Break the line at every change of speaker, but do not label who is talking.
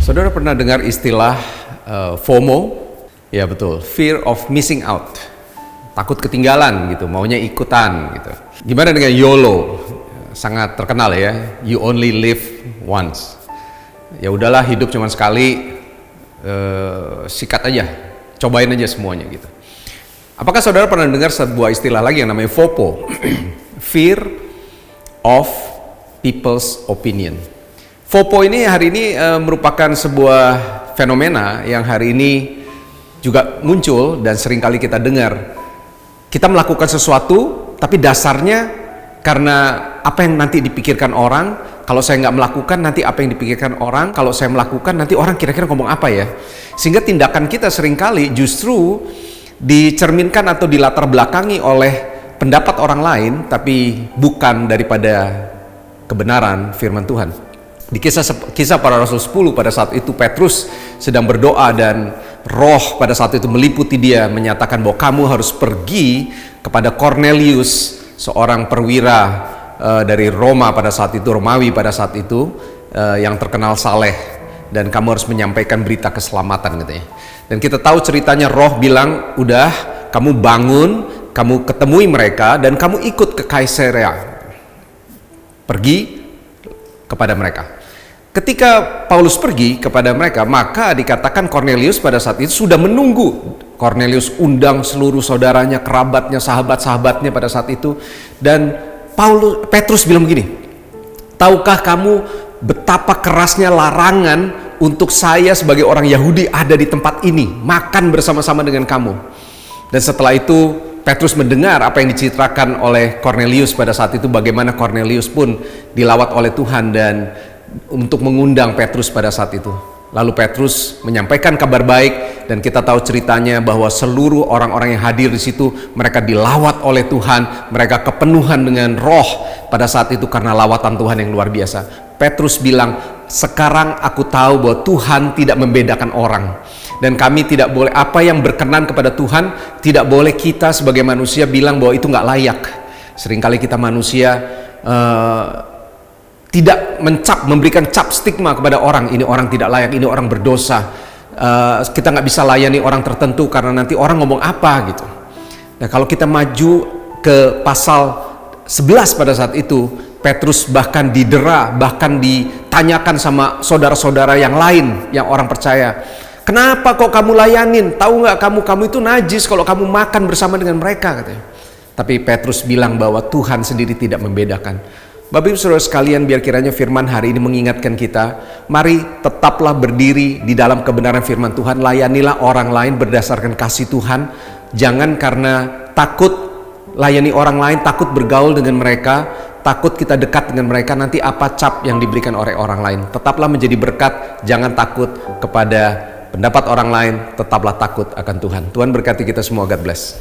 Saudara pernah dengar istilah FOMO? Ya betul, fear of missing out. Takut ketinggalan gitu, maunya ikutan gitu. Gimana dengan YOLO? Sangat terkenal ya, you only live once. Ya udahlah, hidup cuma sekali, sikat aja, cobain aja semuanya gitu. Apakah saudara pernah dengar sebuah istilah lagi yang namanya FOPO? Fear of people's opinion. FOPO ini hari ini merupakan sebuah fenomena yang hari ini juga muncul dan seringkali kita dengar. Kita melakukan sesuatu, tapi dasarnya karena apa yang nanti dipikirkan orang. Kalau saya nggak melakukan, nanti apa yang dipikirkan orang. Kalau saya melakukan, nanti orang kira-kira ngomong apa ya. Sehingga tindakan kita seringkali justru dicerminkan atau dilatar belakangi oleh pendapat orang lain, tapi bukan daripada kebenaran firman Tuhan. Di kisah para Rasul 10, pada saat itu Petrus sedang berdoa dan roh pada saat itu meliputi dia, menyatakan bahwa kamu harus pergi kepada Cornelius, seorang perwira dari Roma pada saat itu, Romawi pada saat itu, yang terkenal saleh, dan kamu harus menyampaikan berita keselamatan katanya. Dan kita tahu ceritanya, roh bilang, udah kamu bangun, kamu ketemui mereka dan kamu ikut ke Kaisarea, pergi kepada mereka. Ketika Paulus pergi kepada mereka, maka dikatakan Cornelius pada saat itu sudah menunggu. Cornelius undang seluruh saudaranya, kerabatnya, sahabat-sahabatnya pada saat itu. Dan Petrus bilang begini, tahukah kamu betapa kerasnya larangan untuk saya sebagai orang Yahudi ada di tempat ini, makan bersama-sama dengan kamu. Dan setelah itu Petrus mendengar apa yang dicitrakan oleh Cornelius pada saat itu, bagaimana Cornelius pun dilawat oleh Tuhan dan untuk mengundang Petrus pada saat itu. Lalu Petrus menyampaikan kabar baik, dan kita tahu ceritanya bahwa seluruh orang-orang yang hadir di situ, mereka dilawat oleh Tuhan, mereka kepenuhan dengan roh pada saat itu karena lawatan Tuhan yang luar biasa. Petrus bilang, sekarang aku tahu bahwa Tuhan tidak membedakan orang, dan kami tidak boleh, apa yang berkenan kepada Tuhan, tidak boleh kita sebagai manusia bilang bahwa itu nggak layak. Seringkali kita manusia tidak memberikan cap stigma kepada orang, ini orang tidak layak, ini orang berdosa. Kita nggak bisa layani orang tertentu karena nanti orang ngomong apa gitu. Nah, kalau kita maju ke pasal 11 pada saat itu, Petrus bahkan didera, bahkan ditanyakan sama saudara-saudara yang lain, yang orang percaya, kenapa kok kamu layanin? Tahu nggak kamu itu najis kalau kamu makan bersama dengan mereka, katanya. Tapi Petrus bilang bahwa Tuhan sendiri tidak membedakan. Bapak Ibu Saudara sekalian, biar kiranya firman hari ini mengingatkan kita, mari tetaplah berdiri di dalam kebenaran firman Tuhan, layanilah orang lain berdasarkan kasih Tuhan. Jangan karena takut layani orang lain, takut bergaul dengan mereka, takut kita dekat dengan mereka, nanti apa cap yang diberikan oleh orang lain. Tetaplah menjadi berkat, jangan takut kepada pendapat orang lain, tetaplah takut akan Tuhan. Tuhan berkati kita semua, God bless.